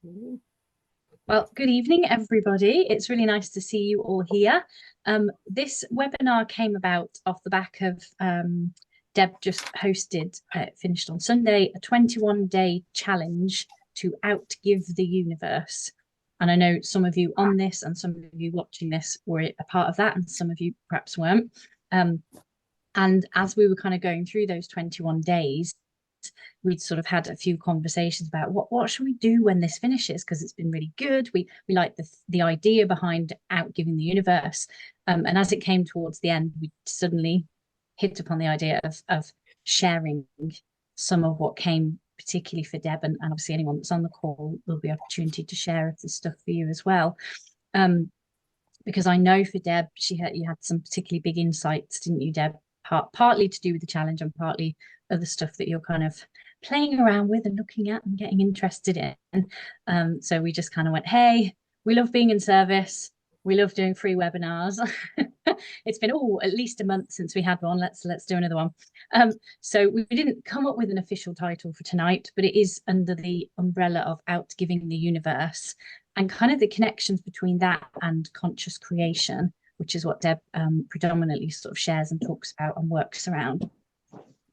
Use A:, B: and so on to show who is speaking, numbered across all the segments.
A: Well, good evening, everybody. It's really nice to see you all here. This webinar came about off the back of Deb just hosted, finished on Sunday, a 21-day challenge to outgive the universe. And I know some of you on this and some of you watching this were a part of that, and some of you perhaps weren't. And as we were kind of going through those 21 days, we'd sort of had a few conversations about what should we do when this finishes, because it's been really good. We like the idea behind outgiving the universe, and as it came towards the end, we suddenly hit upon the idea of sharing some of what came, particularly for Deb, and obviously anyone that's on the call will be opportunity to share if there's stuff for you as well. Because I know for Deb, you had some particularly big insights, didn't you, Deb? Partly to do with the challenge and partly other stuff that you're kind of playing around with and looking at and getting interested in. So we just kind of went, hey, we love being in service. We love doing free webinars. It's been at least a month since we had one. Let's do another one. So we didn't come up with an official title for tonight, but it is under the umbrella of Outgiving the Universe, and kind of the connections between that and conscious creation, which is what Deb predominantly sort of shares and talks about and works around.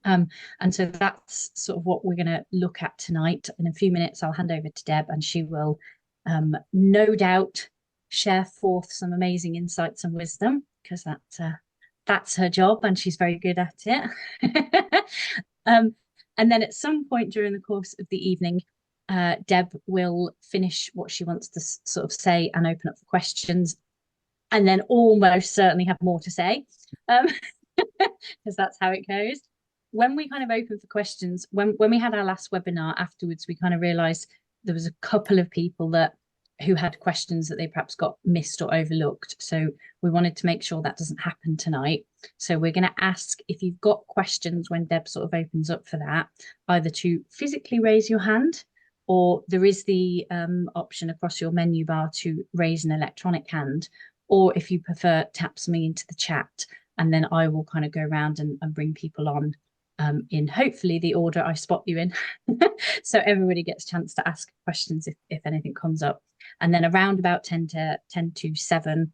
A: And so that's sort of what we're going to look at tonight. In a few minutes, I'll hand over to Deb, and she will no doubt share forth some amazing insights and wisdom, because that's her job and she's very good at it. And then at some point during the course of the evening, Deb will finish what she wants to sort of say and open up for questions, and then almost certainly have more to say, because that's how it goes. When we kind of open for questions, when we had our last webinar afterwards, we kind of realized there was a couple of people who had questions that they perhaps got missed or overlooked. So we wanted to make sure that doesn't happen tonight. So we're going to ask, if you've got questions when Deb sort of opens up for that, either to physically raise your hand, or there is the option across your menu bar to raise an electronic hand, or if you prefer, tap something into the chat, and then I will kind of go around and bring people on in hopefully the order I spot you in. So everybody gets a chance to ask questions if anything comes up. And then around about 10 to 7,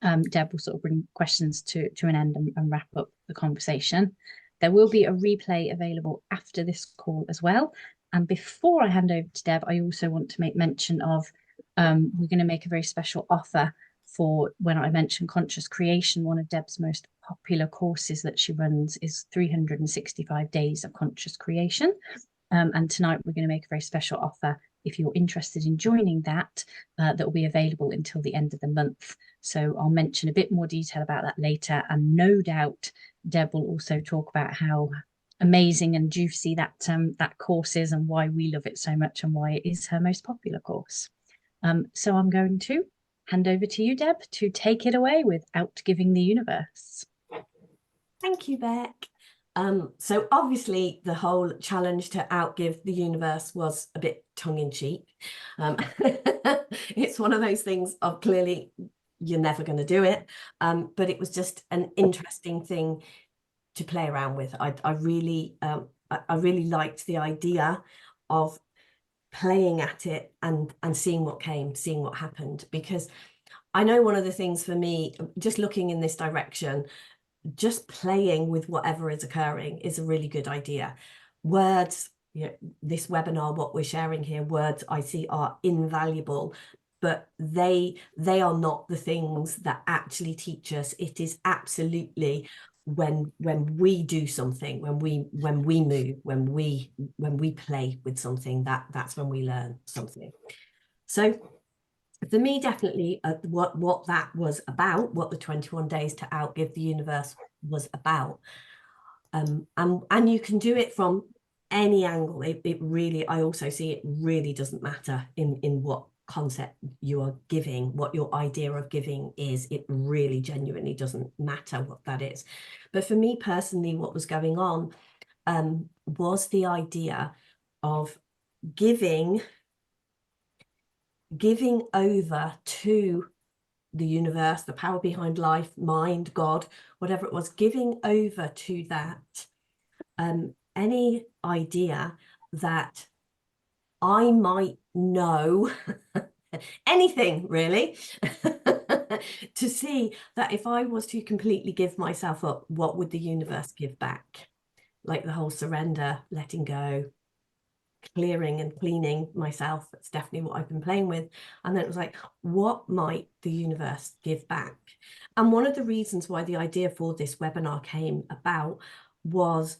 A: Deb will sort of bring questions to an end and wrap up the conversation. There will be a replay available after this call as well. And before I hand over to Deb, I also want to make mention of, we're going to make a very special offer for when I mentioned conscious creation. One of Deb's most popular courses that she runs is 365 days of conscious creation. And tonight we're going to make a very special offer if you're interested in joining that, that will be available until the end of the month. So I'll mention a bit more detail about that later, and no doubt Deb will also talk about how amazing and juicy that course is, and why we love it so much, and why it is her most popular course. So I'm going to hand over to you, Deb, to take it away with Outgiving the Universe.
B: Thank you, Beck. So obviously the whole challenge to outgive the universe was a bit tongue-in-cheek. It's one of those things of clearly you're never going to do it, but it was just an interesting thing to play around with. I really liked the idea of playing at it and seeing what happened, because I know one of the things for me, just looking in this direction, just playing with whatever is occurring is a really good idea. Words, this webinar, what we're sharing here, words I see are invaluable, but they are not the things that actually teach us. It is absolutely when we do something, when we move, when we play with something, that's when we learn something. So for me, definitely what that was about, what the 21 days to outgive the universe was about, and you can do it from any angle. It really, I also see it really doesn't matter in what concept you are giving, what your idea of giving is. It really genuinely doesn't matter what that is. But for me personally, what was going on was the idea of giving over to the universe, the power behind life, mind, God, whatever it was, giving over to that any idea that I might know anything really to see that if I was to completely give myself up, what would the universe give back? Like the whole surrender, letting go, clearing and cleaning myself. That's definitely what I've been playing with. And then it was like, what might the universe give back? And one of the reasons why the idea for this webinar came about was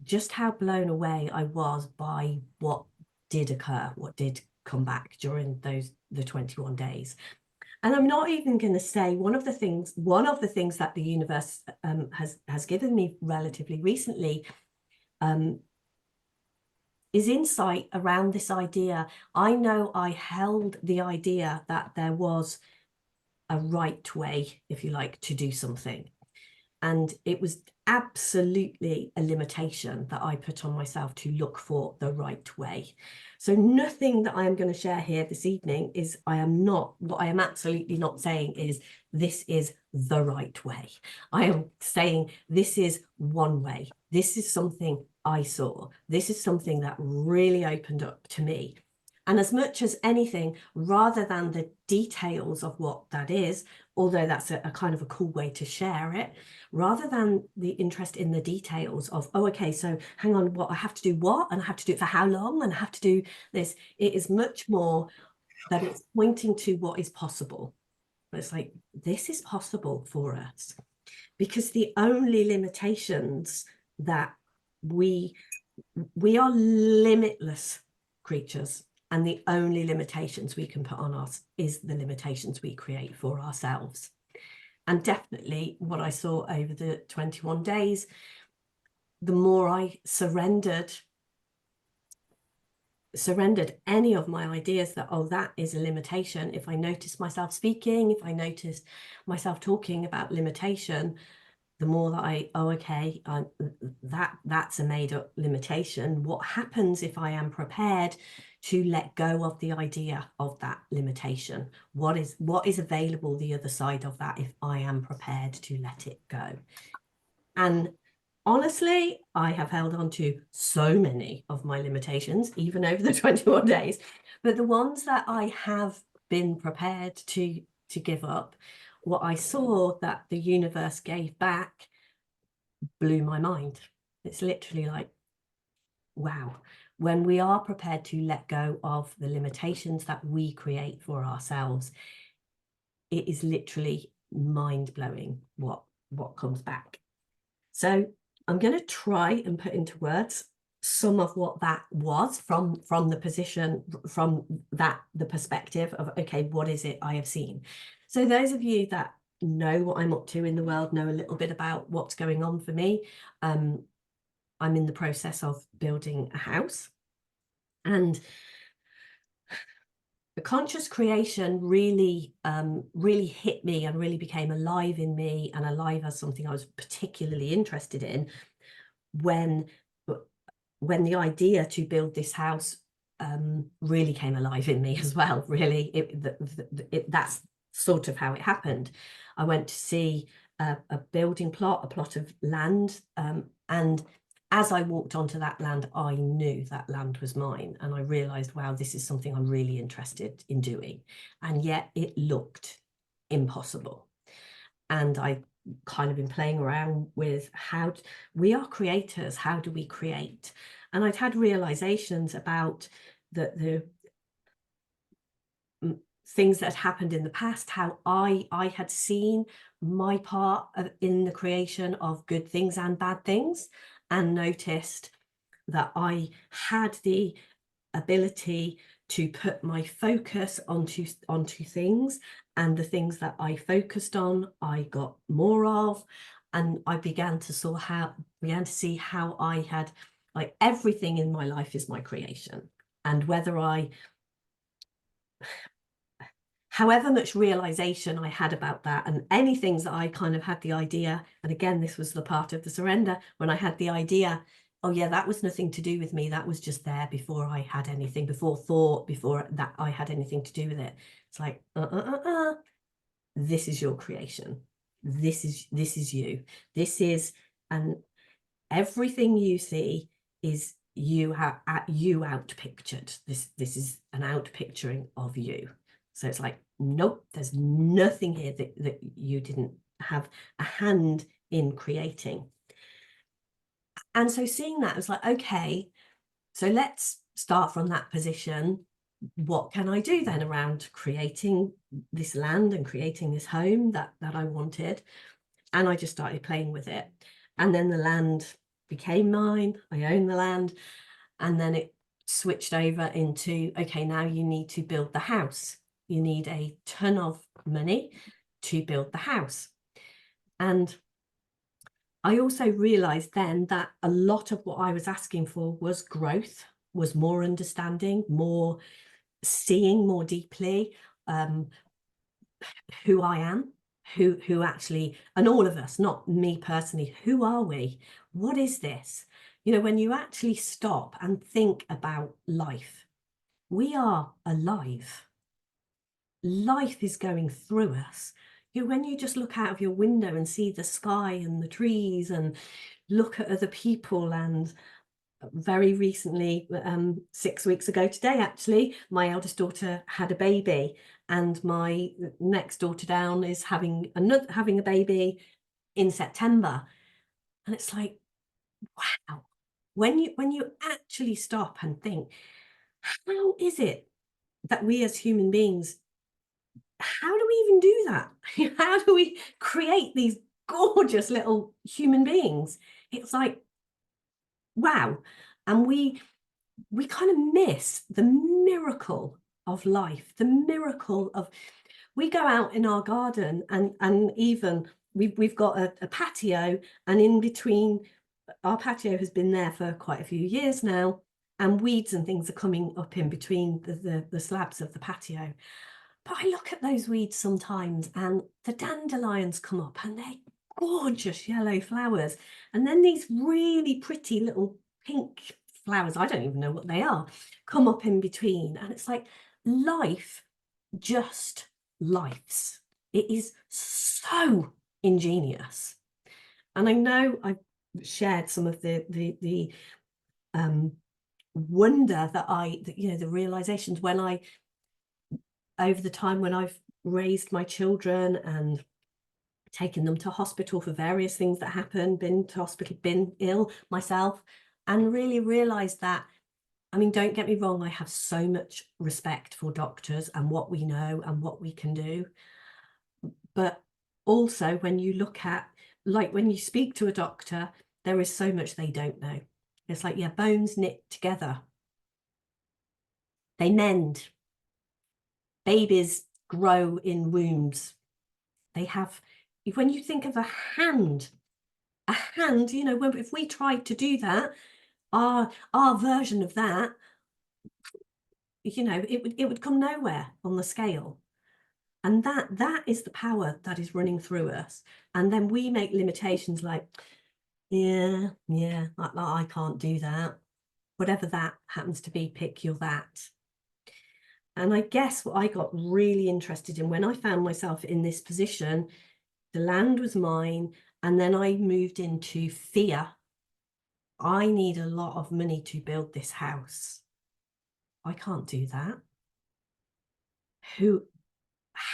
B: just how blown away I was by what did occur, what did come back during the 21 days. And I'm not even going to say one of the things that the universe has given me relatively recently is insight around this idea. I know I held the idea that there was a right way, if you like, to do something. And it was absolutely a limitation that I put on myself to look for the right way. So nothing that I am going to share here this evening is, what I am absolutely not saying is this is the right way. I am saying this is one way. This is something I saw. This is something that really opened up to me. And as much as anything, rather than the details of what that is, although that's a kind of a cool way to share it, rather than the interest in the details of, oh, okay, so hang on, what I have to do what, and I have to do it for how long, and I have to do this. It is much more that it's pointing to what is possible. It's like, this is possible for us, because the only limitations that we are limitless creatures. And the only limitations we can put on us is the limitations we create for ourselves. And definitely what I saw over the 21 days, the more I surrendered any of my ideas that, oh, that is a limitation. If I noticed myself speaking, if I noticed myself talking about limitation, the more that okay, that's a made up limitation. What happens if I am prepared to let go of the idea of that limitation? What is available the other side of that if I am prepared to let it go? And honestly, I have held on to so many of my limitations, even over the 21 days, but the ones that I have been prepared to give up, what I saw that the universe gave back blew my mind. It's literally like, wow. When we are prepared to let go of the limitations that we create for ourselves, it is literally mind-blowing what comes back. So I'm going to try and put into words some of what that was from the position, the perspective of, okay, what is it I have seen? So those of you that know what I'm up to in the world, know a little bit about what's going on for me. I'm in the process of building a house, and the conscious creation really hit me and really became alive in me, and alive as something I was particularly interested in when the idea to build this house really came alive in me as well. Really, that's sort of how it happened. I went to see a building plot, a plot of land, and as I walked onto that land, I knew that land was mine, and I realized, wow, this is something I'm really interested in doing, and yet it looked impossible. And I kind of been playing around with how we are creators. How do we create? And I'd had realizations about the things that had happened in the past, how I had seen my part in the creation of good things and bad things, and noticed that I had the ability to put my focus onto things, and the things that I focused on, I got more of. And I began to see how I had, like, everything in my life is my creation. And however much realization I had about that, and any things that I kind of had the idea, and again, this was the part of the surrender, when I had the idea, oh yeah, that was nothing to do with me, that was just there before I had anything, before that I had anything to do with it. It's like, this is your creation. This is you. And everything you see is you have you out pictured. This is an out picturing of you. So it's like, nope, there's nothing here that you didn't have a hand in creating. And so seeing that, I was like, okay, so let's start from that position. What can I do then around creating this land and creating this home that I wanted? And I just started playing with it. And then the land became mine. I own the land. And then it switched over into, okay, now you need to build the house. You need a ton of money to build the house. And I also realized then that a lot of what I was asking for was growth, was more understanding, more seeing more deeply who I am, who actually, and all of us, not me personally, who are we? What is this? You know, when you actually stop and think about life, we are alive. Life is going through us. You know, when you just look out of your window and see the sky and the trees and look at other people, and very recently, 6 weeks ago today, actually, my eldest daughter had a baby, and my next daughter down is having a baby in September. And it's like, wow, when you actually stop and think, how is it that we as human beings, how do we even do that? How do we create these gorgeous little human beings? It's like, wow. And we kind of miss the miracle of life, the miracle of, we go out in our garden and even we've got a patio, and in between, our patio has been there for quite a few years now, and weeds and things are coming up in between the slabs of the patio. But I look at those weeds sometimes, and the dandelions come up, and they're gorgeous yellow flowers, and then these really pretty little pink flowers, I don't even know what they are, come up in between. And it's like, life just lifes. It is so ingenious. And I know I've shared some of the wonder that you know, the realizations when I, over the time when I've raised my children and taken them to hospital for various things that happen, been to hospital, been ill myself, and really realized that, I mean, don't get me wrong, I have so much respect for doctors and what we know and what we can do. But also when you look at, like when you speak to a doctor, there is so much they don't know. It's like, yeah, bones knit together. They mend. Babies grow in wombs. They have, when you think of a hand, you know, if we tried to do that, our version of that, you know, it would come nowhere on the scale. And that is the power that is running through us. And then we make limitations like, yeah, I can't do that. Whatever that happens to be, pick your that. And I guess what I got really interested in when I found myself in this position, the land was mine, and then I moved into fear. I need a lot of money to build this house. I can't do that.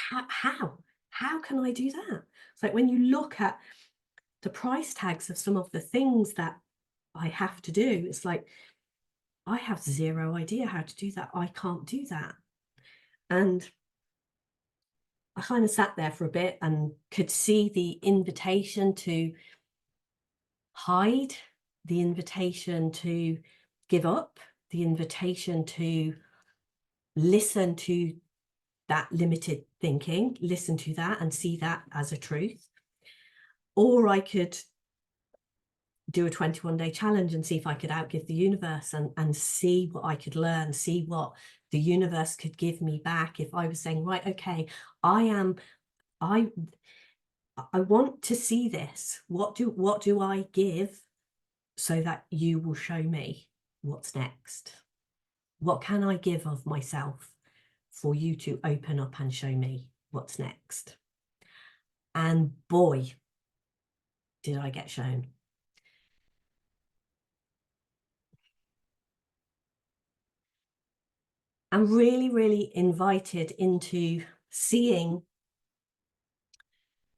B: How can I do that? It's like when you look at the price tags of some of the things that I have to do, it's like, I have zero idea how to do that. I can't do that. And I kind of sat there for a bit and could see the invitation to hide, the invitation to give up, the invitation to listen to that limited thinking, listen to that and see that as a truth. Or I could do a 21-day challenge and see if I could outgive the universe and see what I could learn, see what the universe could give me back. If I was saying, right, okay, I want to see this. What do I give so that you will show me what's next? What can I give of myself for you to open up and show me what's next? And boy, did I get shown. and really, really invited into seeing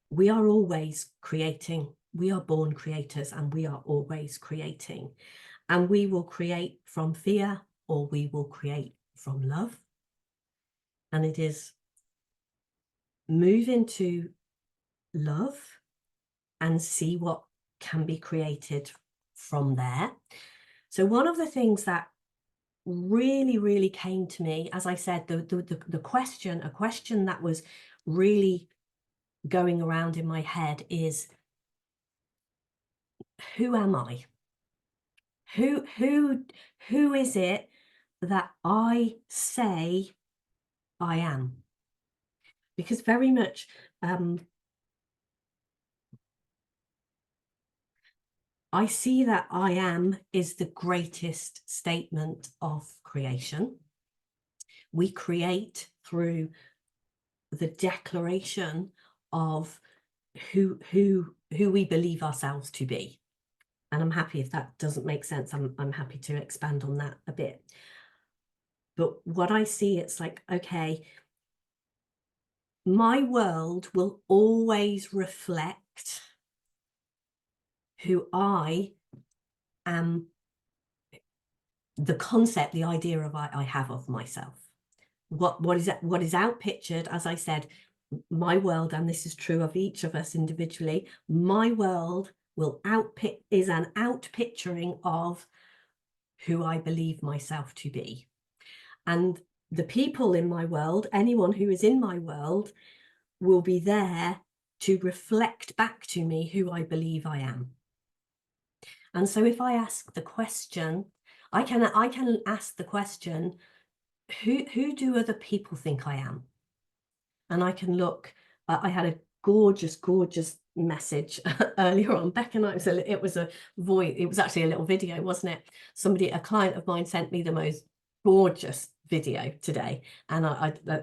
B: we are always creating. We are born creators, and we are always creating. And we will create from fear, or we will create from love. And it is move into love and see what can be created from there. So one of the things that really, really came to me, as I said, the question, a question that was really going around in my head is, who am I? Who is it that I say I am? Because very much I see that I am is the greatest statement of creation. We create through the declaration of who we believe ourselves to be. And I'm happy if that doesn't make sense. I'm happy to expand on that a bit. But what I see, it's like, okay, my world will always reflect who I am, the concept, the idea of I have of myself. What is out pictured, as I said, my world, and this is true of each of us individually, my world will is an outpicturing of who I believe myself to be. And the people in my world, anyone who is in my world, will be there to reflect back to me who I believe I am. And so if I ask the question, I can ask the question, who do other people think I am? And I can look, I had a gorgeous message earlier on. Becca and I, it was a voice, it was actually a little video, wasn't it? A client of mine sent me the most gorgeous video today. And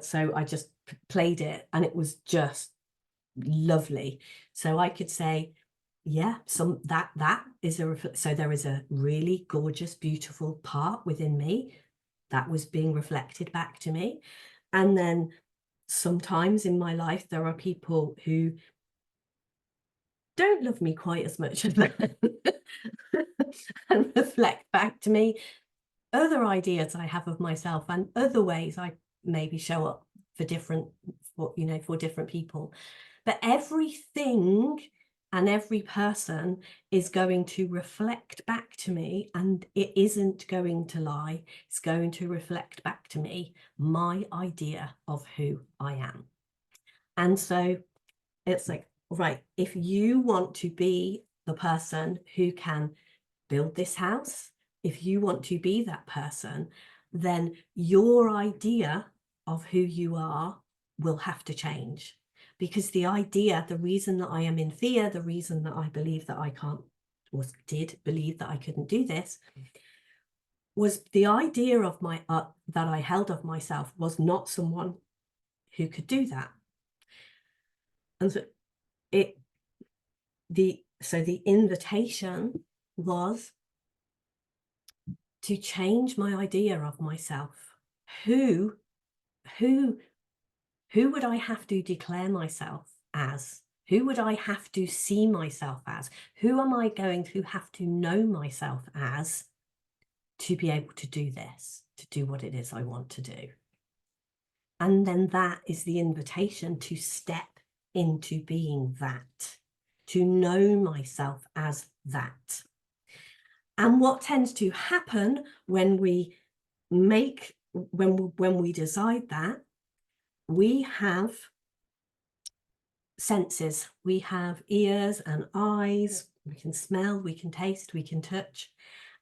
B: so I just played it, and it was just lovely. So I could say, yeah, that is so there is a really gorgeous, beautiful part within me that was being reflected back to me. And then sometimes in my life, there are people who don't love me quite as much as that and reflect back to me other ideas I have of myself and other ways I maybe show up for different people. But everything and every person is going to reflect back to me, and it isn't going to lie. It's going to reflect back to me my idea of who I am. And so it's like, right, if you want to be the person who can build this house, if you want to be that person, then your idea of who you are will have to change. Because the reason that I am in fear, the reason that I believe that I can't, or did believe that I couldn't do this, was the idea of that I held of myself was not someone who could do that. And so the invitation was to change my idea of myself. Who would I have to declare myself as? Who would I have to see myself as? Who am I going to have to know myself as to be able to do this, to do what it is I want to do? And then that is the invitation to step into being that, to know myself as that. And what tends to happen when we decide that, we have senses, we have ears and eyes, we can smell, we can taste, we can touch,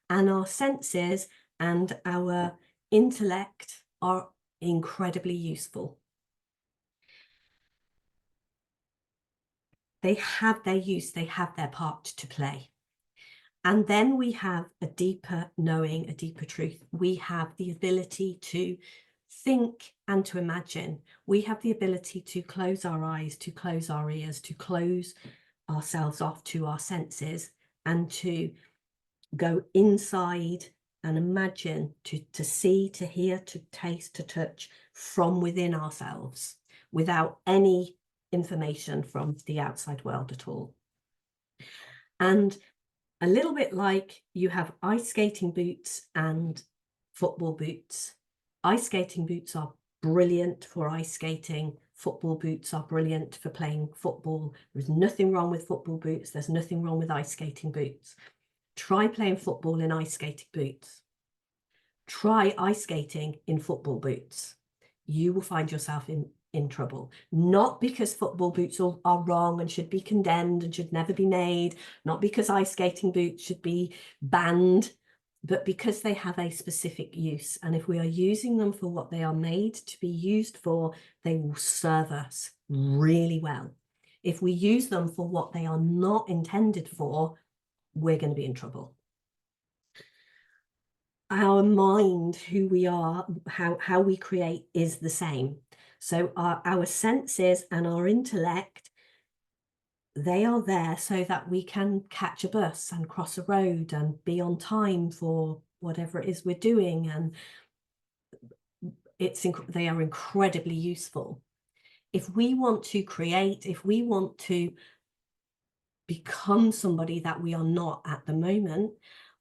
B: and our senses and our intellect are incredibly useful. They have their use, they have their part to play. And then we have a deeper knowing, a deeper truth. We have the ability to think and to imagine. We have the ability to close our eyes, to close our ears, to close ourselves off to our senses, and to go inside and imagine, to see, to hear, to taste, to touch from within ourselves without any information from the outside world at all. And a little bit like you have ice skating boots and football boots. Ice skating boots are brilliant for ice skating. Football boots are brilliant for playing football. There's nothing wrong with football boots. There's nothing wrong with ice skating boots. Try playing football in ice skating boots. Try ice skating in football boots. You will find yourself in trouble. Not because football boots are wrong and should be condemned and should never be made, not because ice skating boots should be banned, but because they have a specific use. And if we are using them for what they are made to be used for, they will serve us really well. If we use them for what they are not intended for, we're going to be in trouble. Our mind, who we are, how we create is the same. So our senses and our intellect, they are there so that we can catch a bus and cross a road and be on time for whatever it is we're doing. And they are incredibly useful. If we want to create, if we want to become somebody that we are not at the moment,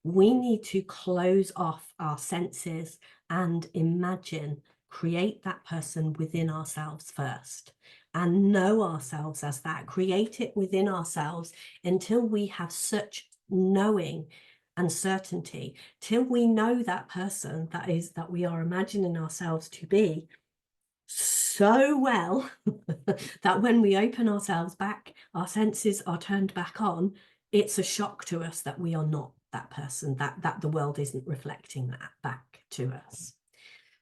B: we need to close off our senses and imagine, create that person within ourselves first and know ourselves as that, create it within ourselves until we have such knowing and certainty, till we know that person that we are imagining ourselves to be so well that when we open ourselves back, our senses are turned back on, it's a shock to us that we are not that person, that the world isn't reflecting that back to us,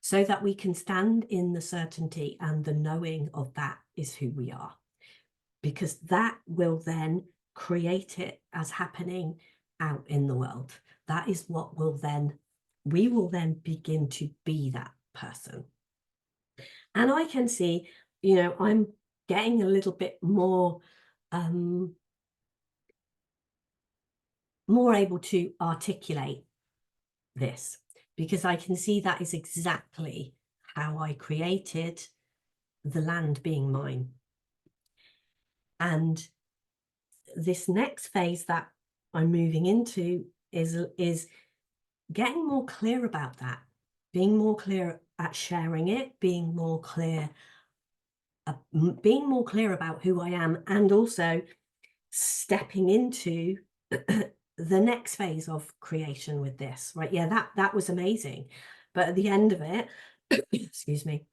B: so that we can stand in the certainty and the knowing of that is who we are, because that will then create it as happening out in the world. That is what we will then begin to be that person. And I can see, I'm getting a little bit more able to articulate this, because I can see that is exactly how I created the land being mine. And this next phase that I'm moving into is getting more clear about that, being more clear at sharing it, being more clear about who I am, and also stepping into the next phase of creation with this, right? Yeah, that was amazing. But at the end of it, excuse me,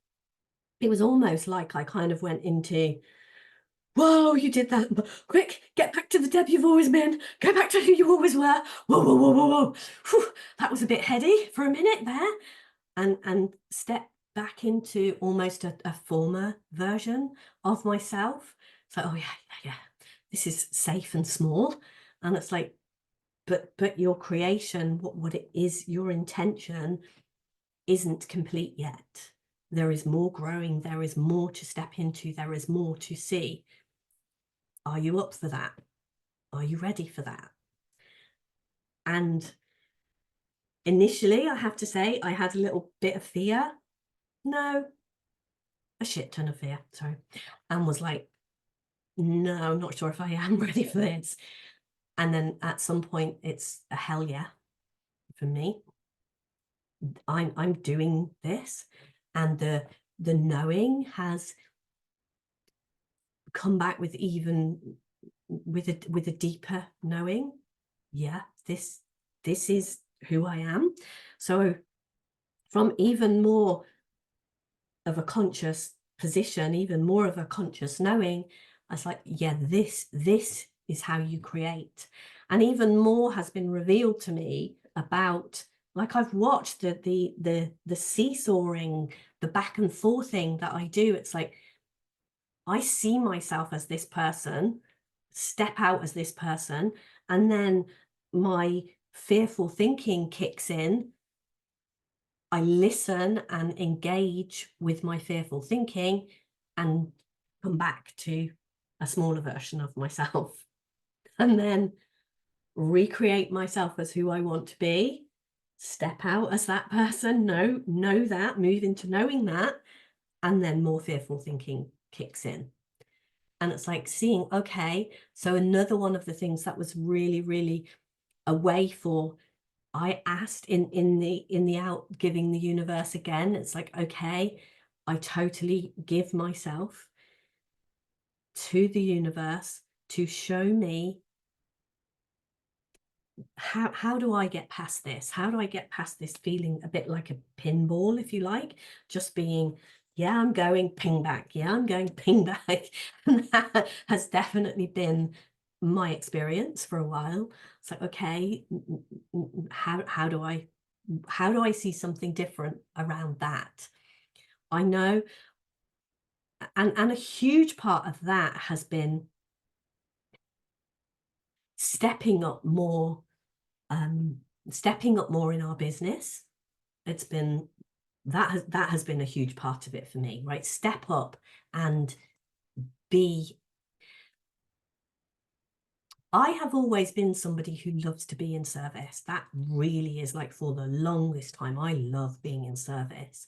B: it was almost like I kind of went into, whoa, you did that. Quick, get back to the Deb you've always been. Go back to who you always were. Whoa, whoa, whoa, whoa, whoa. Whew, that was a bit heady for a minute there. And step back into almost a former version of myself. So, oh yeah, this is safe and small. And it's like, but your creation, what it is, your intention isn't complete yet. There is more growing, there is more to step into, there is more to see. Are you up for that? Are you ready for that? And initially, I have to say, I had a little bit of fear. No, a shit ton of fear, sorry. And was like, no, I'm not sure if I am ready for this. And then at some point, it's a hell yeah for me. I'm doing this, and the knowing has come back with a deeper knowing. Yeah, this is who I am. So from even more of a conscious position, even more of a conscious knowing, I was like, yeah, this is how you create. And even more has been revealed to me about, like, I've watched the seesawing, the back and forthing that I do. It's like, I see myself as this person, step out as this person, and then my fearful thinking kicks in. I listen and engage with my fearful thinking and come back to a smaller version of myself, and then recreate myself as who I want to be, step out as that person, know that, move into knowing that, and then more fearful thinking kicks in. And it's like seeing, okay, so another one of the things that was really, really a way for, I asked in the out, giving the universe again, it's like, okay, I totally give myself to the universe to show me how do I get past this? How do I get past this feeling a bit like a pinball, if you like, just being, yeah, I'm going ping back. Yeah, I'm going ping back. And that has definitely been my experience for a while. It's like, okay, how do I see something different around that? I know, and a huge part of that has been stepping up more in our business. It's been that has been a huge part of it for me, right? Step up and be. I have always been somebody who loves to be in service. That really is, like, for the longest time, I love being in service.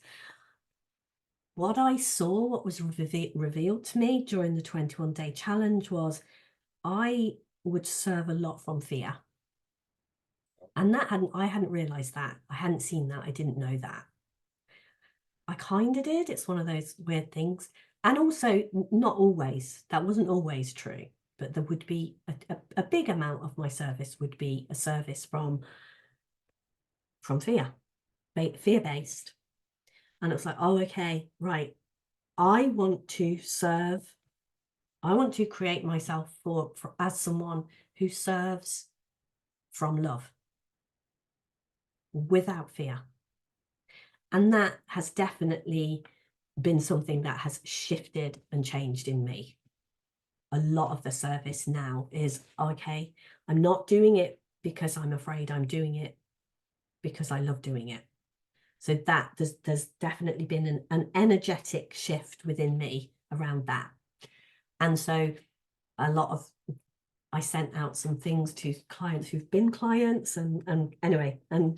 B: What I saw, what was revealed to me during the 21-day challenge was I would serve a lot from fear. And I hadn't realized that. I hadn't seen that. I didn't know that. I kind of did. It's one of those weird things. And also, not always. That wasn't always true. But there would be a big amount of my service would be a service from fear-based. And it's like, oh, okay, right. I want to serve. I want to create myself as someone who serves from love, without fear. And that has definitely been something that has shifted and changed in me. A lot of the service now is, okay, I'm not doing it because I'm afraid, I'm doing it because I love doing it. So that there's definitely been an energetic shift within me around that. And so I sent out some things to clients who've been clients and anyway, and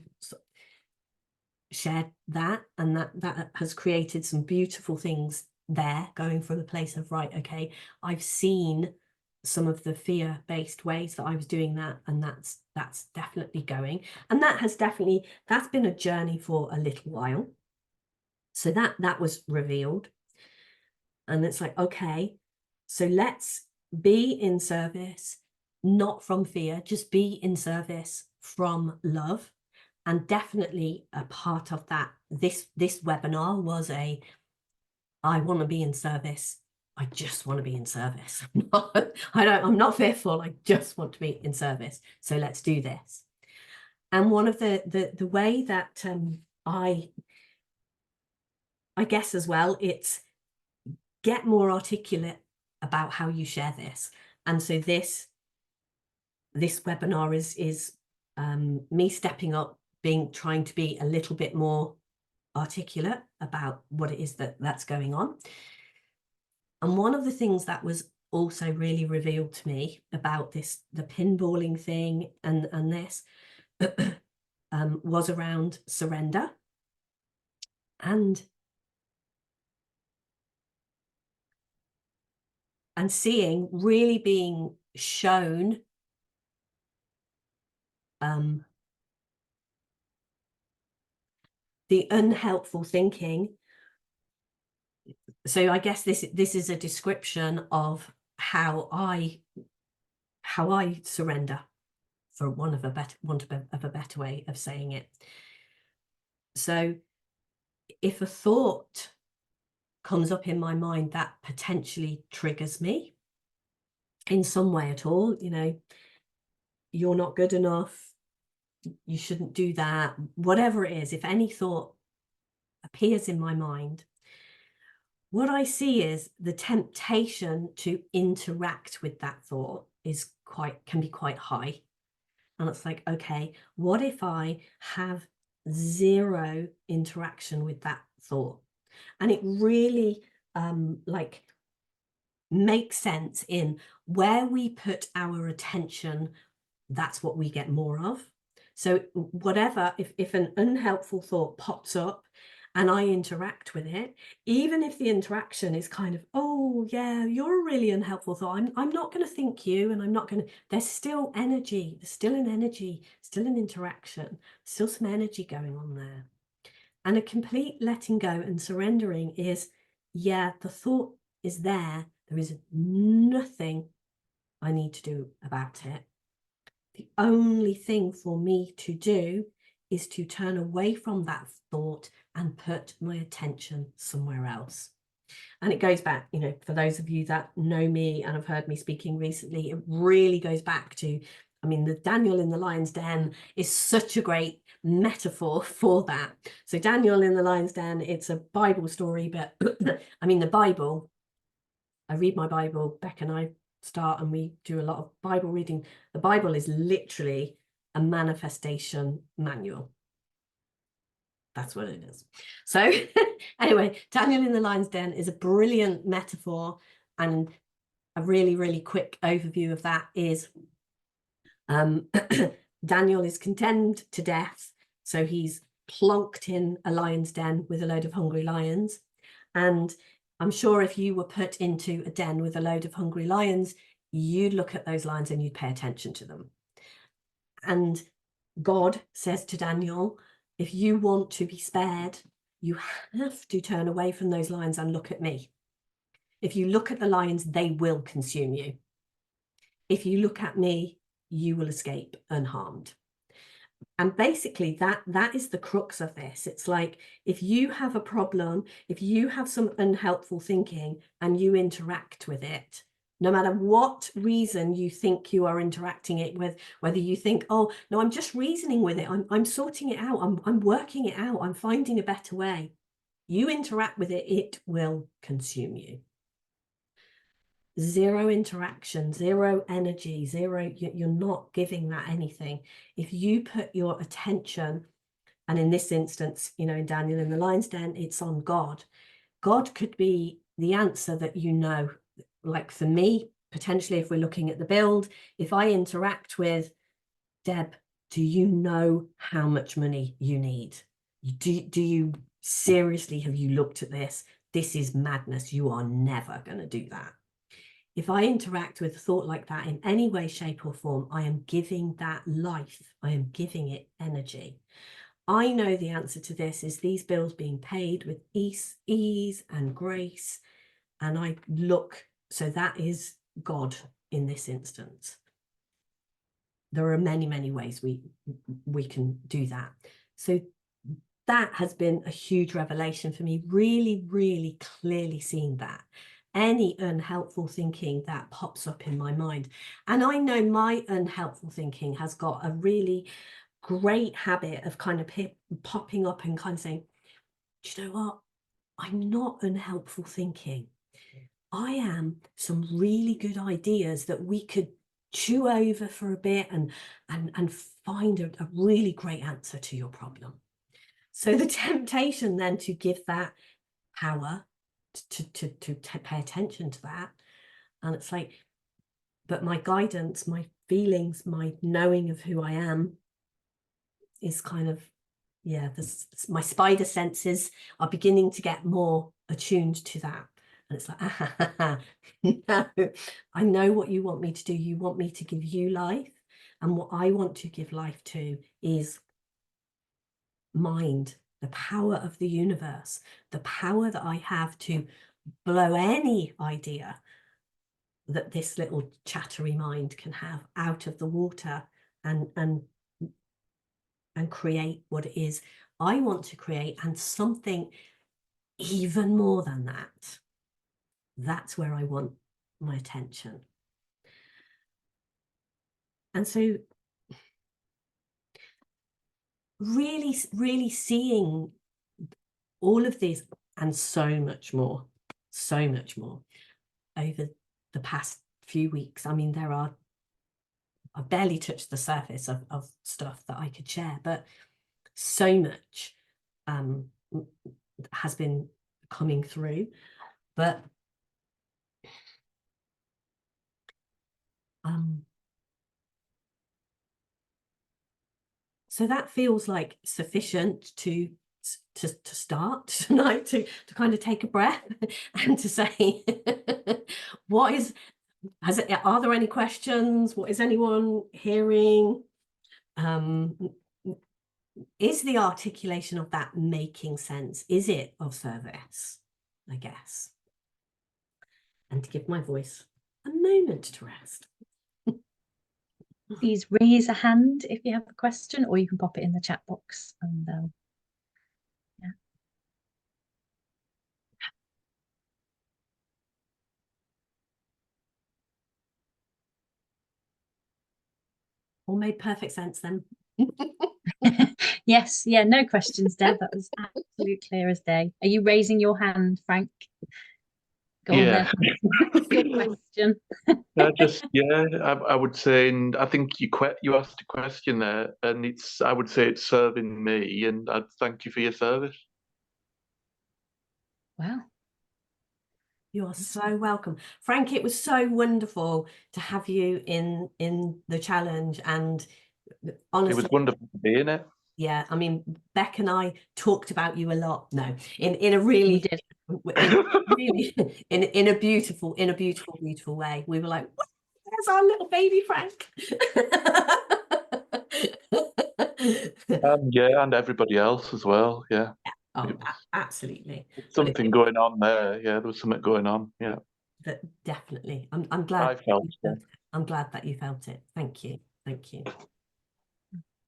B: shared that, and that has created some beautiful things there, going from the place of, right, okay, I've seen some of the fear-based ways that I was doing that, and that's definitely going, and that's been a journey for a little while. So that was revealed, and it's like, okay, so let's be in service, not from fear, just be in service from love. And definitely a part of that, this webinar was I want to be in service. I just want to be in service. I'm not fearful. I just want to be in service. So let's do this. And one of the way that I guess as well, it's get more articulate about how you share this. And so this webinar is me stepping up, trying to be a little bit more articulate about what it is that's going on. And one of the things that was also really revealed to me about the pinballing thing and this was around surrender and seeing, really being shown the unhelpful thinking. So I guess this is a description of how I surrender, for want of a better way of saying it. So if a thought comes up in my mind that potentially triggers me in some way at all, you're not good enough, you shouldn't do that, whatever it is, if any thought appears in my mind, what I see is the temptation to interact with that thought can be quite high. And it's like, okay, what if I have zero interaction with that thought? And it really makes sense in where we put our attention, that's what we get more of. So whatever, if an unhelpful thought pops up and I interact with it, even if the interaction is kind of, oh yeah, you're a really unhelpful thought, I'm not going to think you, and I'm not going to, there's still energy, there's still an energy, still an interaction, still some energy going on there. And a complete letting go and surrendering is, yeah, the thought is there. There is nothing I need to do about it. The only thing for me to do is to turn away from that thought and put my attention somewhere else. And it goes back, you know, for those of you that know me and have heard me speaking recently, it really goes back to, I mean, the Daniel in the lion's den is such a great metaphor for that. So Daniel in the lion's den, it's a Bible story, but I mean, the Bible, I read my Bible, Beck and I start and we do a lot of Bible reading. The Bible is literally a manifestation manual. That's what it is. So anyway, Daniel in the lion's den is a brilliant metaphor, and a really, really quick overview of that is Daniel is condemned to death. So he's plonked in a lion's den with a load of hungry lions. And I'm sure if you were put into a den with a load of hungry lions, you'd look at those lions and you'd pay attention to them. And God says to Daniel, if you want to be spared, you have to turn away from those lions and look at me. If you look at the lions, they will consume you. If you look at me, you will escape unharmed. And basically that is the crux of this. It's like, if you have a problem, if you have some unhelpful thinking and you interact with it, no matter what reason you think you are interacting it with, whether you think, oh, no, I'm just reasoning with it, I'm sorting it out, I'm working it out, I'm finding a better way. You interact with it, it will consume you. Zero interaction, zero energy, zero, you're not giving that anything. If you put your attention, and in this instance, you know, in Daniel in the lion's den, it's on God. God could be the answer that you know. Like for me, potentially, if we're looking at the build, if I interact with Deb, do you know how much money you need? Do you seriously, have you looked at this? This is madness. You are never going to do that. If I interact with a thought like that in any way, shape or form, I am giving that life. I am giving it energy. I know the answer to this is these bills being paid with ease and grace. And I look, so that is God in this instance. There are many, many ways we can do that. So that has been a huge revelation for me, really, really clearly seeing that. Any unhelpful thinking that pops up in my mind. And I know my unhelpful thinking has got a really great habit of kind of popping up and kind of saying, do you know what? I'm not unhelpful thinking. I am some really good ideas that we could chew over for a bit and find a really great answer to your problem. So the temptation then to give that power, to pay attention to that. And it's like, but my guidance, my feelings, my knowing of who I am is kind of, yeah, my spider senses are beginning to get more attuned to that. And it's like, no, I know what you want me to do. You want me to give you life. And what I want to give life to is mind, the power of the universe, the power that I have to blow any idea that this little chattery mind can have out of the water and create what it is I want to create, and something even more than that. That's where I want my attention. And so really, really seeing all of this and so much more over the past few weeks. I mean, I've barely touched the surface of stuff that I could share, but so much has been coming through. But So that feels like sufficient to start tonight, to kind of take a breath and to say, what is, are there any questions? What is anyone hearing? Is the articulation of that making sense? Is it of service, I guess? And to give my voice a moment to rest.
A: Please raise a hand if you have a question, or you can pop it in the chat box. And yeah.
B: All made perfect sense then.
A: Yes, yeah, no questions, Deb. That was absolutely clear as day. Are you raising your hand, Frank? Go on then. What's your question?
C: I would say, and I think you asked a question there, and I would say it's serving me, and I'd thank you for your service.
A: Wow.
B: You are so welcome, Frank. It was so wonderful to have you in the challenge, and honestly,
C: it was wonderful to be in it.
B: Yeah, I mean, Beck and I talked about you a lot. No, in a really, in a beautiful way. We were like, there's our little baby Frank.
C: Yeah, and everybody else as well. Yeah.
B: Oh, absolutely.
C: Something going on there. Yeah, there was something going on. Yeah.
B: Definitely. I'm glad.
C: I felt it.
B: I'm glad that you felt it. Thank you. Thank you.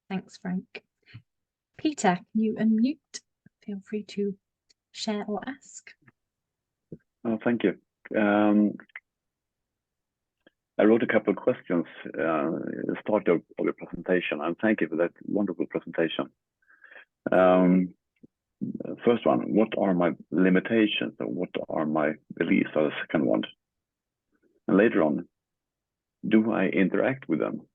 A: Thanks, Frank. Peter, can you unmute? Feel free to share or ask.
D: Oh, thank you. I wrote a couple of questions at the start of your presentation, and thank you for that wonderful presentation. First one, what are my limitations or what are my beliefs? Are the second one. And later on, do I interact with them?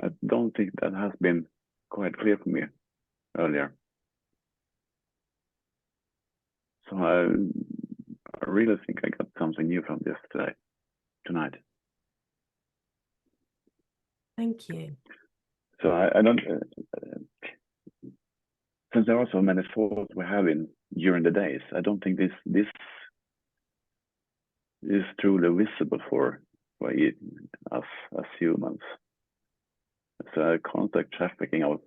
D: I don't think that has been quite clear for me earlier. So I really think I got something new from this tonight.
B: Thank you.
D: So I don't, since there are so many thoughts we have during the days, I don't think this is truly visible for us as humans. It's a constant trafficking of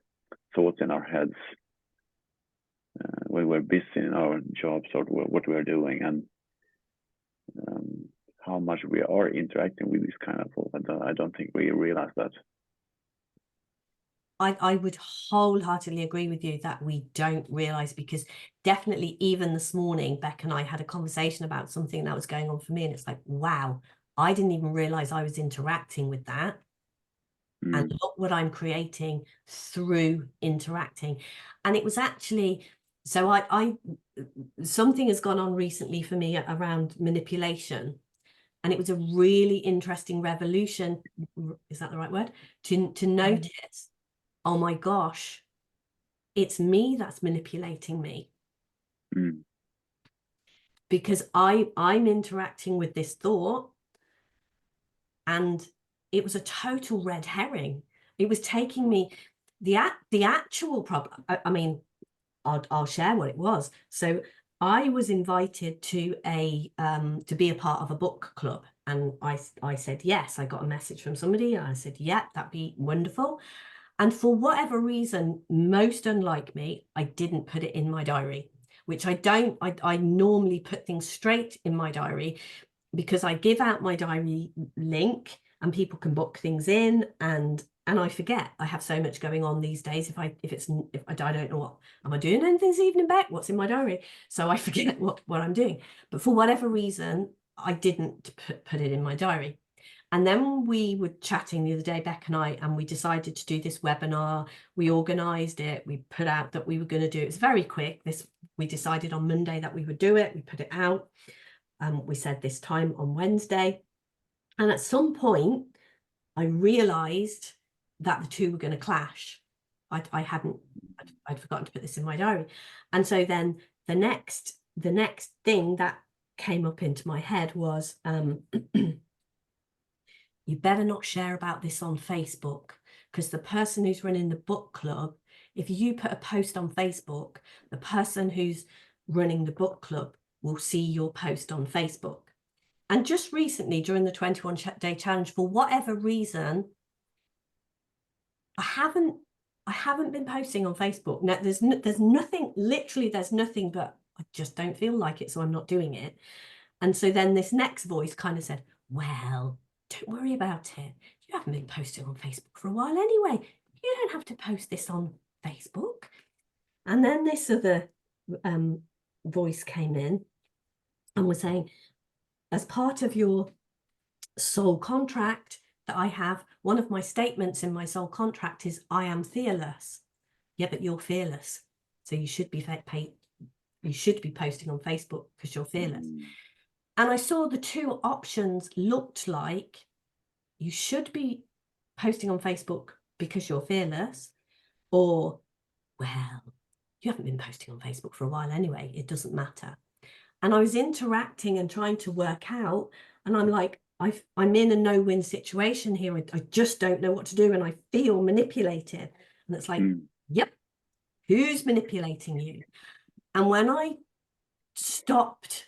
D: thoughts in our heads when we're busy in our jobs or what we're doing, and how much we are interacting with this kind of thought. I don't think we realize that.
B: I would wholeheartedly agree with you that we don't realize, because definitely even this morning, Beck and I had a conversation about something that was going on for me, and it's like, wow, I didn't even realize I was interacting with that. And look what I'm creating through interacting. And it was actually, so I something has gone on recently for me around manipulation. And it was a really interesting revolution, is that the right word? To notice, oh my gosh, it's me that's manipulating me. Because I'm interacting with this thought, and it was a total red herring. It was taking me, the actual problem, I mean, I'll share what it was. So I was invited to be a part of a book club, and I said yes. I got a message from somebody, and I said, yeah, that'd be wonderful. And for whatever reason, most unlike me, I didn't put it in my diary, which I don't. I normally put things straight in my diary, because I give out my diary link and people can book things in, and I forget. I have so much going on these days. If I don't know, what am I doing anything this evening, Beck? What's in my diary? So I forget what I'm doing. But for whatever reason, I didn't put it in my diary. And then we were chatting the other day, Beck and I, and we decided to do this webinar. We organized it. We put out that we were going to do it. It's very quick. We decided on Monday that we would do it. We put it out. We said this time on Wednesday. And at some point, I realized that the two were going to clash. I'd forgotten to put this in my diary. And so then the next thing that came up into my head was, you better not share about this on Facebook, because the person who's running the book club, if you put a post on Facebook, the person who's running the book club will see your post on Facebook. And just recently, during the 21-day challenge, for whatever reason, I haven't been posting on Facebook. Now, there's nothing, literally there's nothing, but I just don't feel like it, so I'm not doing it. And so then this next voice kind of said, well, don't worry about it. You haven't been posting on Facebook for a while anyway. You don't have to post this on Facebook. And then this other voice came in and was saying, as part of your soul contract that I have, one of my statements in my soul contract is I am fearless. Yeah, but you're fearless, so you should be posting on Facebook because you're fearless. And I saw the two options looked like you should be posting on Facebook because you're fearless, or, well, you haven't been posting on Facebook for a while anyway, it doesn't matter. And I was interacting and trying to work out, and I'm like, I'm in a no-win situation here. I just don't know what to do, and I feel manipulated. And it's like, yep, who's manipulating you? And when I stopped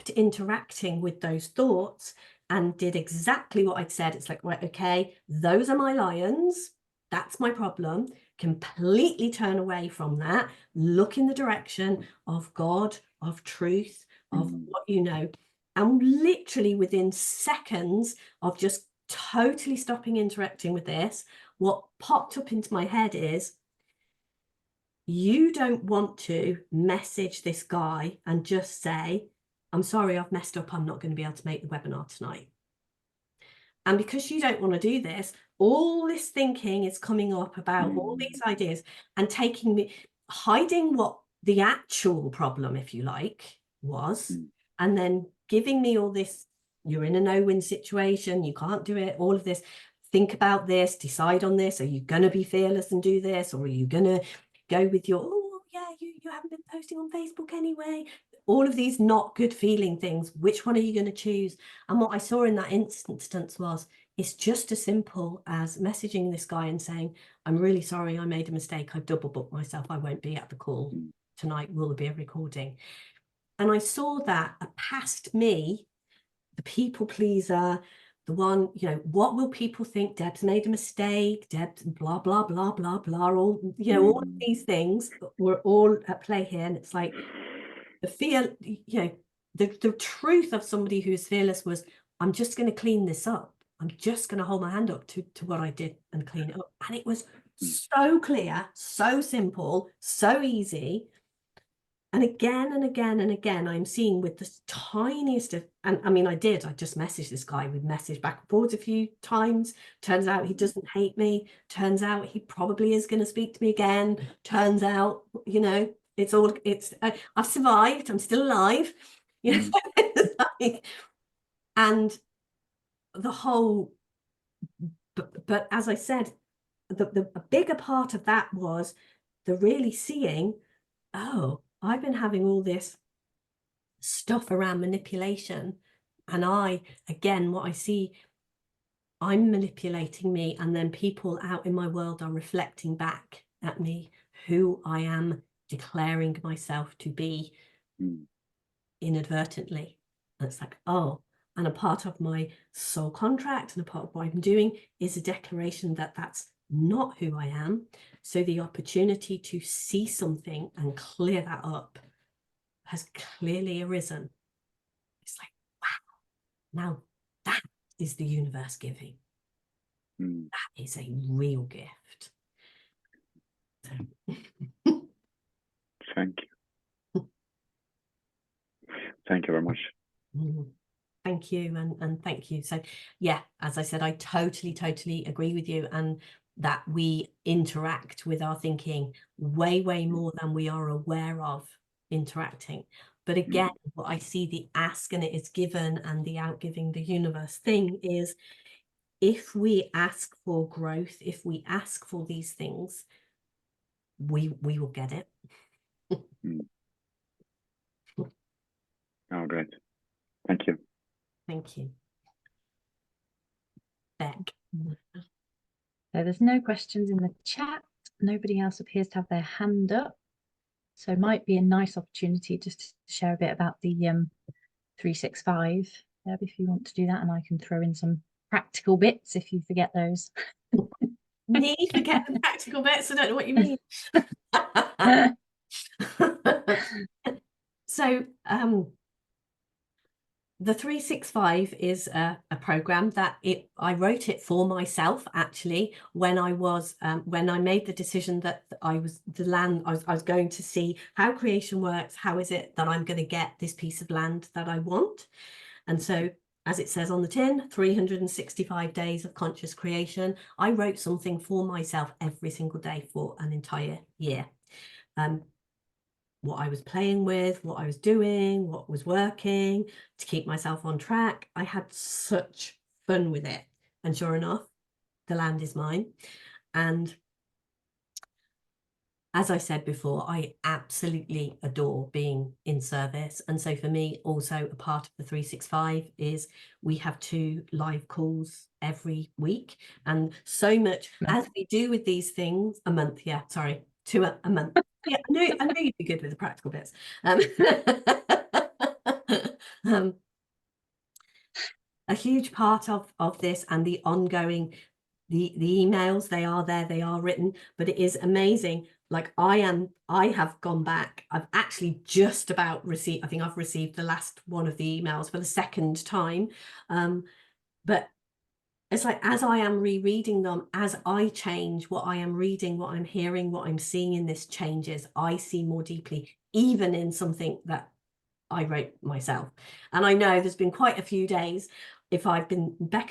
B: interacting with those thoughts and did exactly what I'd said, it's like, right, okay, those are my lions. That's my problem. Completely turn away from that. Look in the direction of God, of truth, of what you know. And literally within seconds of just totally stopping interacting with this, what popped up into my head is, you don't want to message this guy and just say, I'm sorry, I've messed up. I'm not going to be able to make the webinar tonight. And because you don't want to do this, all this thinking is coming up about all these ideas and hiding what the actual problem, if you like, was, and then giving me all this, you're in a no-win situation, you can't do it, all of this, think about this, decide on this, are you going to be fearless and do this, or are you going to go with your, oh yeah, you haven't been posting on Facebook anyway, all of these not good feeling things, which one are you going to choose? And what I saw in that instance was, it's just as simple as messaging this guy and saying, I'm really sorry, I made a mistake, I've double booked myself, I won't be at the call tonight, will there be a recording? And I saw that a past me, the people pleaser, the one, you know, what will people think? Deb's made a mistake, Deb's blah, blah, blah, blah, blah, all, you know, all of these things were all at play here. And it's like the fear, you know, the truth of somebody who's fearless was, I'm just going to clean this up. I'm just going to hold my hand up to what I did and clean it up. And it was so clear, so simple, so easy. And again and again and again, I'm seeing with the tiniest of, and I mean, I just messaged this guy. We've messaged back and forth a few times. Turns out he doesn't hate me. Turns out he probably is going to speak to me again. Turns out, you know, I've survived. I'm still alive. You know, and the whole, but as I said, the bigger part of that was the really seeing, oh, I've been having all this stuff around manipulation, and what I see, I'm manipulating me, and then people out in my world are reflecting back at me who I am declaring myself to be inadvertently. And it's like, oh, and a part of my soul contract and a part of what I'm doing is a declaration that that's not who I am. So the opportunity to see something and clear that up has clearly arisen. It's like, wow, now that is the universe giving. That is a real gift. So.
D: Thank you. Thank you very much.
B: Thank you, and thank you. So yeah, as I said, I totally agree with you, and that we interact with our thinking way more than we are aware of interacting. But again, what I see, the ask and it is given, and the outgiving the universe thing is, if we ask for growth, if we ask for these things, we will get it.
D: Oh, great. Thank you.
B: Thank you. Beck.
A: So there's no questions in the chat. Nobody else appears to have their hand up. So it might be a nice opportunity just to share a bit about the 365, Deb, if you want to do that, and I can throw in some practical bits if you forget those.
B: Me forget the practical bits? I don't know what you mean. So the 365 is a program that I wrote it for myself, actually, when I made the decision that I was going to see how creation works. How is it that I'm going to get this piece of land that I want? And so, as it says on the tin, 365 days of conscious creation. I wrote something for myself every single day for an entire year. What I was playing with, what I was doing, what was working to keep myself on track. I had such fun with it. And sure enough, the land is mine. And as I said before, I absolutely adore being in service. And so for me, also a part of the 365 is we have 2 live calls every week. And so much as we do with these things, a month, yeah, sorry, 2 a month. Yeah, I knew you'd be good with the practical bits. A huge part of this and the ongoing, the emails, they are there, they are written, but it is amazing. Like I have gone back, I've actually just about received, I think I've received the last one of the emails for the second time. But it's like, as I am rereading them, as I change what I am reading, what I'm hearing, what I'm seeing in this changes, I see more deeply, even in something that I wrote myself. And I know there's been quite a few days if Beck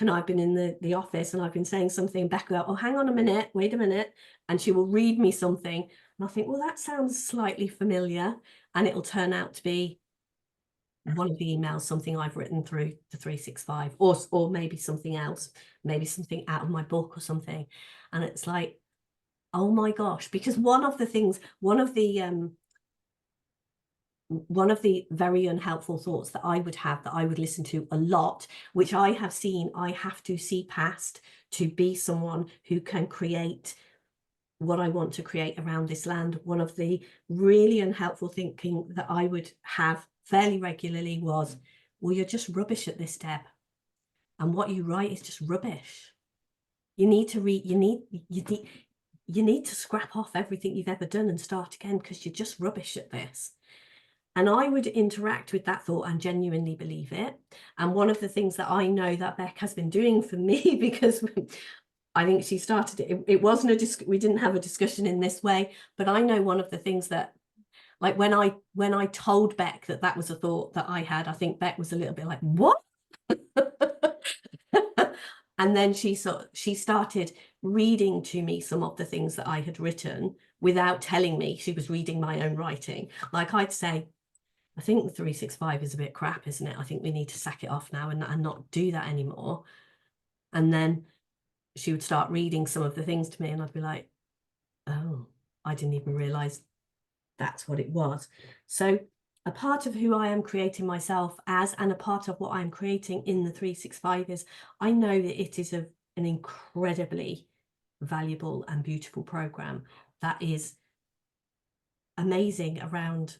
B: and I've been in the office and I've been saying something, Beck will go, oh, hang on a minute, wait a minute. And she will read me something. And I think, well, that sounds slightly familiar. And it'll turn out to be one of the emails, something I've written through the 365, or maybe something else, maybe something out of my book or something. And it's like, oh my gosh, because one of the very unhelpful thoughts that I would have, that I would listen to a lot, which I have seen I have to see past to be someone who can create what I want to create around this land. One of the really unhelpful thinking that I would have fairly regularly was, well, you're just rubbish at this, Deb. And what you write is just rubbish. You need to you need to scrap off everything you've ever done and start again, because you're just rubbish at this. And I would interact with that thought and genuinely believe it. And one of the things that I know that Beck has been doing for me, because I think she started it, it wasn't we didn't have a discussion in this way, but I know one of the things that, like when I told Beck that was a thought that I had, I think Beck was a little bit like, what? And then she started reading to me some of the things that I had written without telling me she was reading my own writing. Like I'd say, I think the 365 is a bit crap, isn't it? I think we need to sack it off now and not do that anymore. And then she would start reading some of the things to me and I'd be like, oh, I didn't even realize that's what it was. So a part of who I am creating myself as, and a part of what I'm creating in the 365 is, I know that it is an incredibly valuable and beautiful program that is amazing around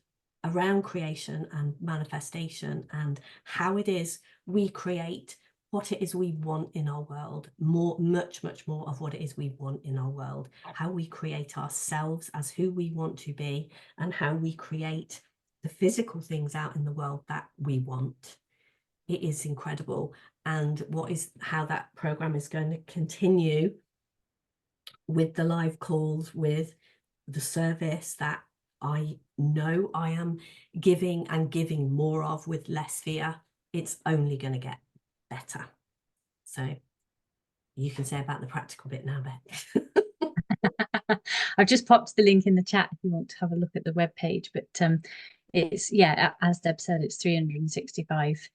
B: creation and manifestation, and how it is we create what it is we want in our world, much more of what it is we want in our world, how we create ourselves as who we want to be, and how we create the physical things out in the world that we want. It is incredible. And how that program is going to continue with the live calls, with the service that I know I am giving more of with less fear. It's only going to get better. So you can say about the practical bit now, Beck.
A: I've just popped the link in the chat if you want to have a look at the webpage. But it's, yeah, as Deb said, it's 365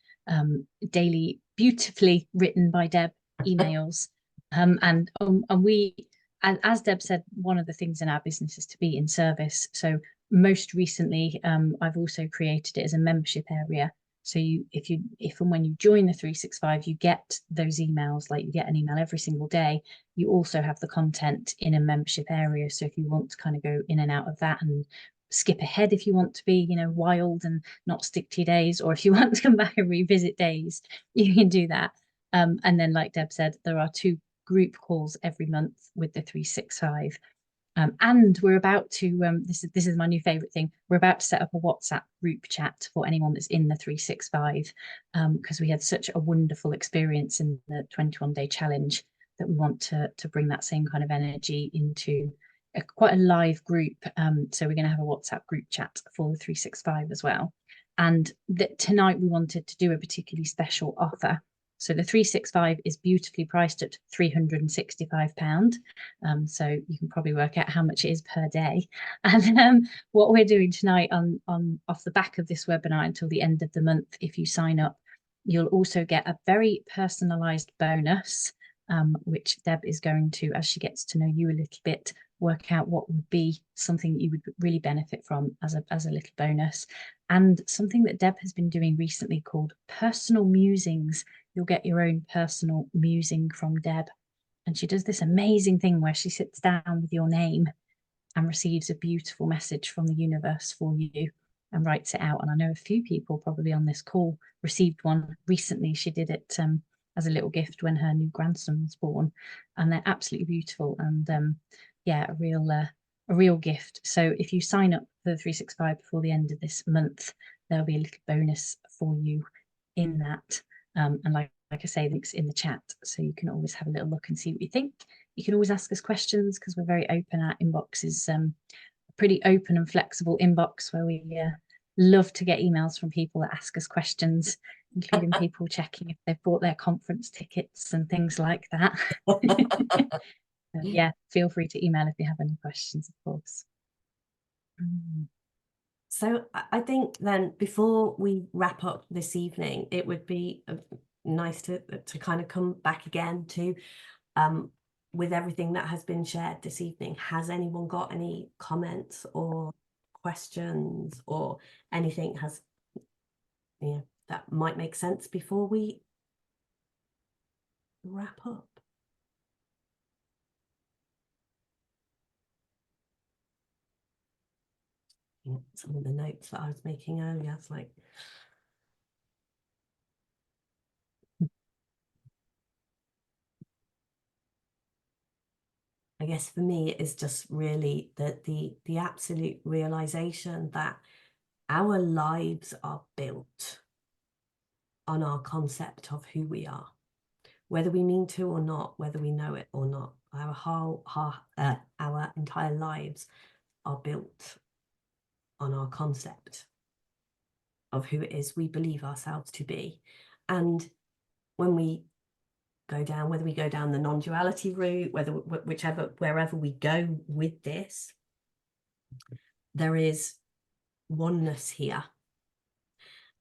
A: daily, beautifully written by Deb emails. And we, as Deb said, one of the things in our business is to be in service. So most recently, I've also created it as a membership area. So if and when you join the 365, you get those emails, like you get an email every single day. You also have the content in a membership area. So if you want to kind of go in and out of that and skip ahead, if you want to be, wild and not stick to your days, or if you want to come back and revisit days, you can do that. And then, like Deb said, there are 2 group calls every month with the 365. And we're about to, this is my new favorite thing, we're about to set up a WhatsApp group chat for anyone that's in the 365, because we had such a wonderful experience in the 21-day challenge that we want to bring that same kind of energy into quite a live group. So we're going to have a WhatsApp group chat for the 365 as well. And tonight we wanted to do a particularly special offer. So the 365 is beautifully priced at £365. So you can probably work out how much it is per day. And what we're doing tonight on off the back of this webinar until the end of the month, if you sign up, you'll also get a very personalised bonus, which Deb is going to, as she gets to know you a little bit, work out what would be something that you would really benefit from as a little bonus. And something that Deb has been doing recently called personal musings. You'll get your own personal musing from Deb. And she does this amazing thing where she sits down with your name and receives a beautiful message from the universe for you and writes it out. And I know a few people probably on this call received one recently. She did it as a little gift when her new grandson was born, and they're absolutely beautiful. And yeah, a real gift. So if you sign up for the 365 before the end of this month, there'll be a little bonus for you in that. And like I say, links in the chat, so you can always have a little look and see what you think. You can always ask us questions because we're very open. Our inbox is a pretty open and flexible inbox where we love to get emails from people that ask us questions, including people checking if they've bought their conference tickets and things like that. Yeah, feel free to email if you have any questions, of course.
B: So I think then, before we wrap up this evening, it would be nice to kind of come back again to, with everything that has been shared this evening, has anyone got any comments or questions or anything that might make sense before we wrap up? Some of the notes that I was making earlier, it's like, I guess for me, it is just really the absolute realization that our lives are built on our concept of who we are, whether we mean to or not, whether we know it or not. Our entire lives are built on our concept of who it is we believe ourselves to be. And when we go down, whether we go down the non-duality route, wherever we go with this, there is oneness here.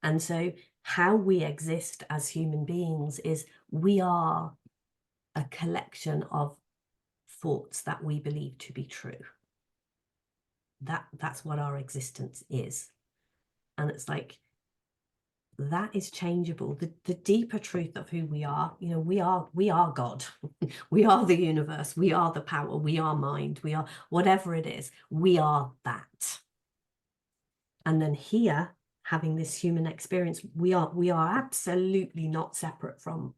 B: And so how we exist as human beings is we are a collection of thoughts that we believe to be true. That's what our existence is. And it's like, that is changeable. The deeper truth of who we are, we are God. We are the universe. We are the power. We are mind. We are whatever it is. We are that. And then here, having this human experience, we are absolutely not separate from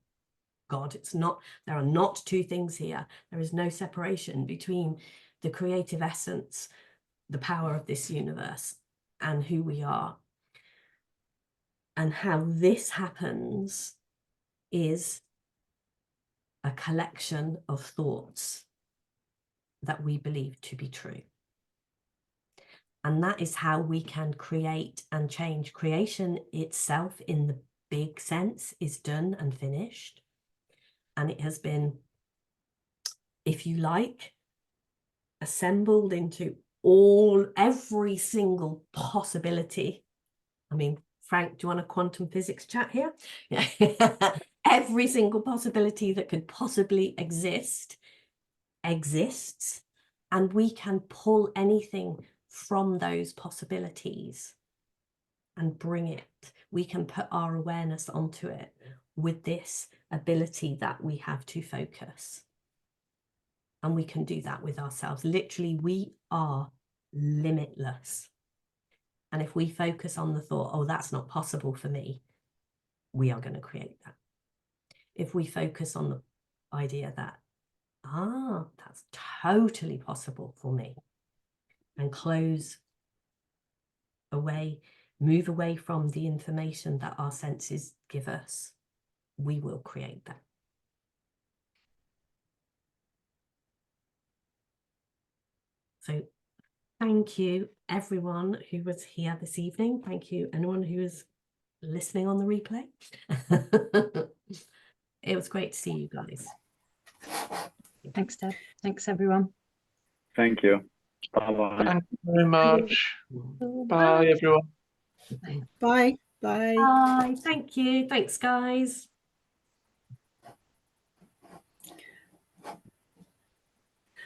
B: God. There are not 2 things here. There is no separation between the creative essence, the power of this universe, and who we are. And how this happens is a collection of thoughts that we believe to be true. And that is how we can create and change. Creation itself, in the big sense, is done and finished. And it has been, if you like, assembled into every single possibility. I mean, Frank, do you want a quantum physics chat here? Yeah. Every single possibility that could possibly exist exists, and we can pull anything from those possibilities and bring it. We can put our awareness onto it with this ability that we have to focus. And we can do that with ourselves. Literally, we are limitless. And if we focus on the thought, oh, that's not possible for me, we are going to create that. If we focus on the idea that, that's totally possible for me, and close away, move away from the information that our senses give us, we will create that. So thank you, everyone who was here this evening. Thank you, anyone who is listening on the replay. It was great to see you guys.
A: Thanks, Deb. Thanks, everyone.
D: Thank you. Bye-bye.
C: Thank you very much. Bye, everyone.
E: Bye. Bye.
B: Bye. Thank you. Thanks, guys.